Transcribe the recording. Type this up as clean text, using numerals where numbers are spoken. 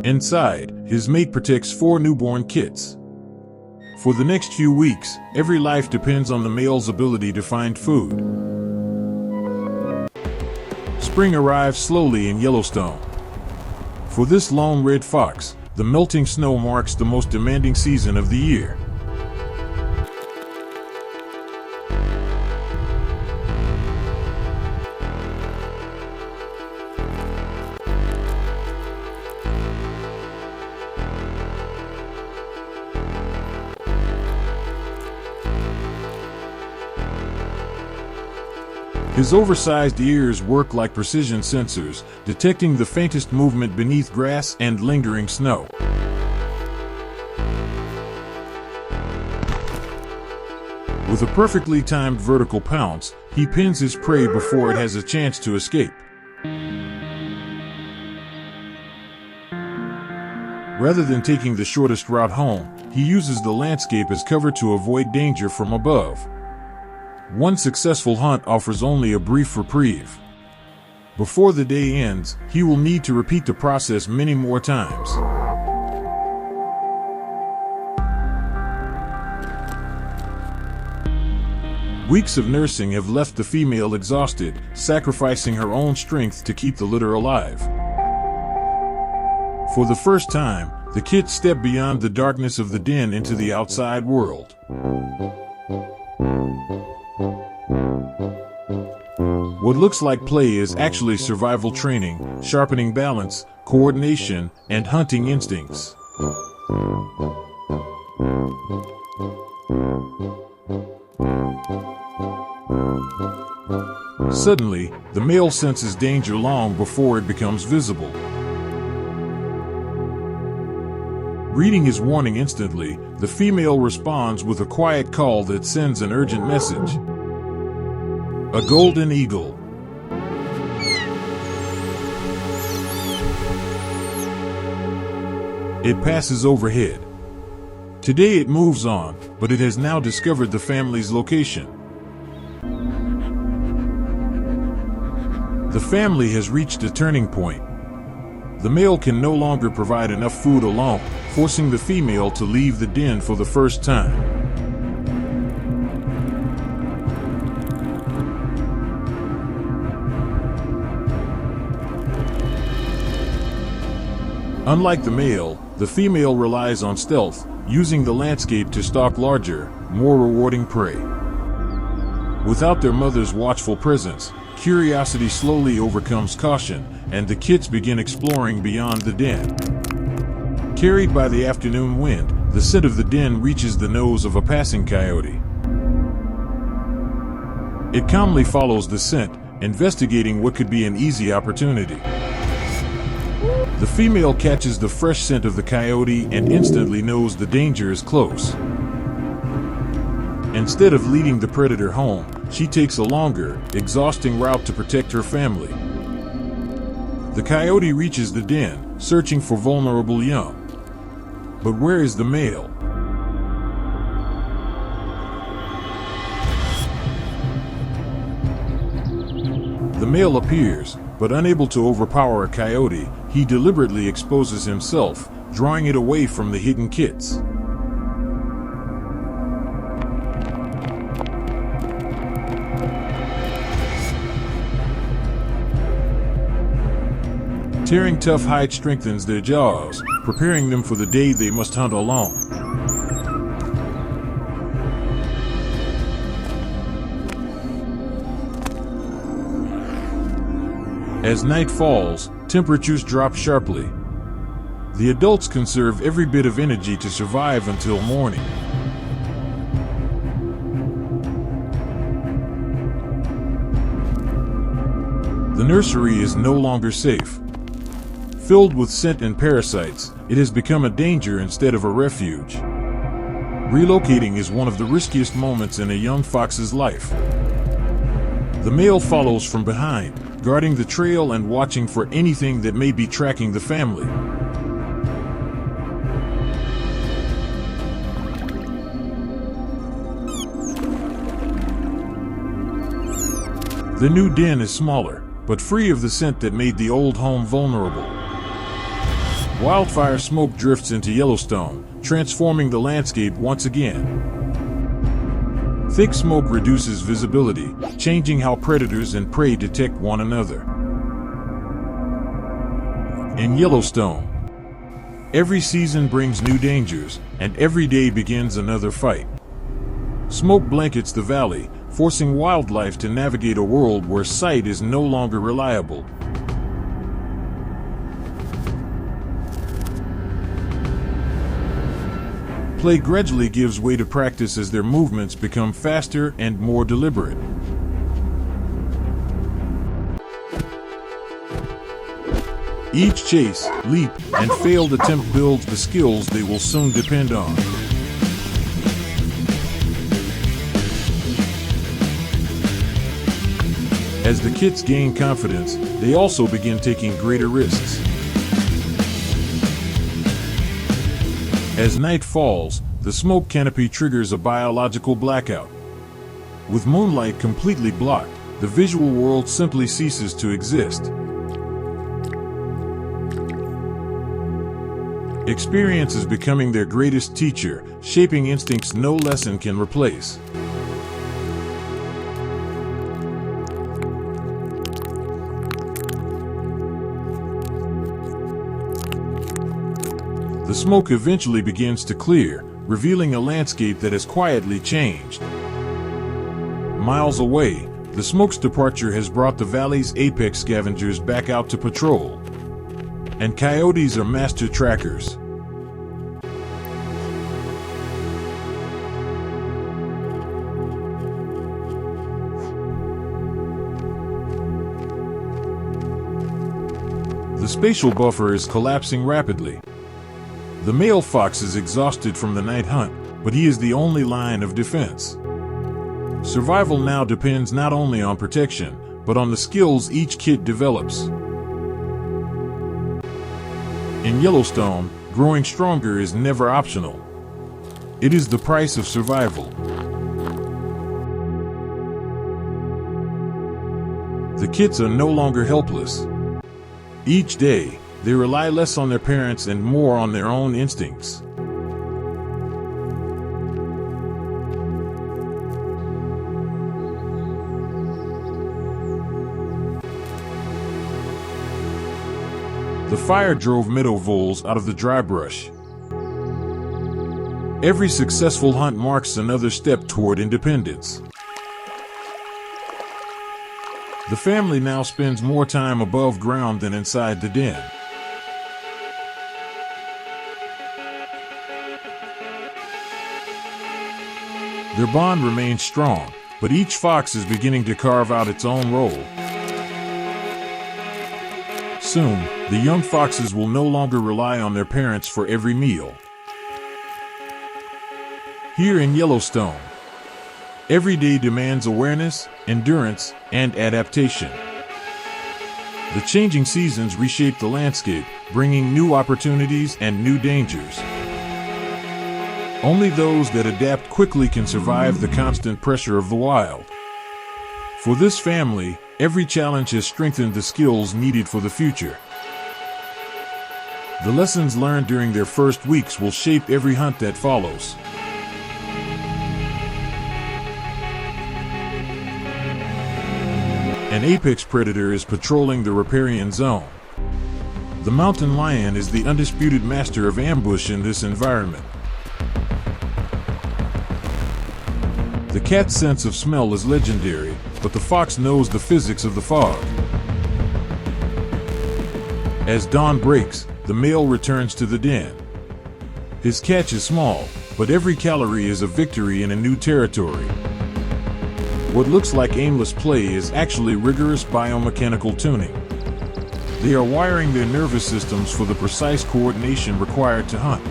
Inside, his mate protects 4 newborn kits. For the next few weeks, every life depends on the male's ability to find food. Spring arrives slowly in Yellowstone. For this lone red fox, the melting snow marks the most demanding season of the year. His oversized ears work like precision sensors, detecting the faintest movement beneath grass and lingering snow. With a perfectly timed vertical pounce, he pins his prey before it has a chance to escape. Rather than taking the shortest route home, he uses the landscape as cover to avoid danger from above. One successful hunt offers only a brief reprieve. Before the day ends, he will need to repeat the process many more times. Weeks of nursing have left the female exhausted, sacrificing her own strength to keep the litter alive. For the first time, the kits step beyond the darkness of the den into the outside world. What looks like play is actually survival training, sharpening balance, coordination, and hunting instincts. Suddenly, the male senses danger long before it becomes visible. Reading his warning instantly, the female responds with a quiet call that sends an urgent message. A golden eagle. It passes overhead. Today it moves on, but it has now discovered the family's location. The family has reached a turning point. The male can no longer provide enough food alone, forcing the female to leave the den for the first time. Unlike the male, the female relies on stealth, using the landscape to stalk larger, more rewarding prey. Without their mother's watchful presence, curiosity slowly overcomes caution, and the kits begin exploring beyond the den. Carried by the afternoon wind, the scent of the den reaches the nose of a passing coyote. It calmly follows the scent, investigating what could be an easy opportunity. The female catches the fresh scent of the coyote and instantly knows the danger is close. Instead of leading the predator home, she takes a longer, exhausting route to protect her family. The coyote reaches the den, searching for vulnerable young. But where is the male? The male appears, but unable to overpower a coyote, he deliberately exposes himself, drawing it away from the hidden kits. Tearing tough hide strengthens their jaws, preparing them for the day they must hunt alone. As night falls, temperatures drop sharply. The adults conserve every bit of energy to survive until morning. The nursery is no longer safe. Filled with scent and parasites, it has become a danger instead of a refuge. Relocating is one of the riskiest moments in a young fox's life. The male follows from behind, guarding the trail and watching for anything that may be tracking the family. The new den is smaller, but free of the scent that made the old home vulnerable. Wildfire smoke drifts into Yellowstone, transforming the landscape once again. Thick smoke reduces visibility, changing how predators and prey detect one another. In Yellowstone, every season brings new dangers, and every day begins another fight. Smoke blankets the valley, forcing wildlife to navigate a world where sight is no longer reliable. Play gradually gives way to practice as their movements become faster and more deliberate. Each chase, leap, and failed attempt builds the skills they will soon depend on. As the kits gain confidence, they also begin taking greater risks. As night falls, the smoke canopy triggers a biological blackout. With moonlight completely blocked, the visual world simply ceases to exist. Experience is becoming their greatest teacher, shaping instincts no lesson can replace. The smoke eventually begins to clear, revealing a landscape that has quietly changed. Miles away, the smoke's departure has brought the valley's apex scavengers back out to patrol. And coyotes are master trackers. The spatial buffer is collapsing rapidly. The male fox is exhausted from the night hunt, but he is the only line of defense. Survival now depends not only on protection, but on the skills each kit develops. In Yellowstone, growing stronger is never optional. It is the price of survival. The kits are no longer helpless. Each day, they rely less on their parents and more on their own instincts. The fire drove meadow voles out of the dry brush. Every successful hunt marks another step toward independence. The family now spends more time above ground than inside the den. Their bond remains strong, but each fox is beginning to carve out its own role. Soon, the young foxes will no longer rely on their parents for every meal. Here in Yellowstone, every day demands awareness, endurance, and adaptation. The changing seasons reshape the landscape, bringing new opportunities and new dangers. Only those that adapt quickly can survive the constant pressure of the wild. For this family, every challenge has strengthened the skills needed for the future. The lessons learned during their first weeks will shape every hunt that follows. An apex predator is patrolling the riparian zone. The mountain lion is the undisputed master of ambush in this environment. The cat's sense of smell is legendary, but the fox knows the physics of the fog. As dawn breaks, the male returns to the den. His catch is small, but every calorie is a victory in a new territory. What looks like aimless play is actually rigorous biomechanical tuning. They are wiring their nervous systems for the precise coordination required to hunt.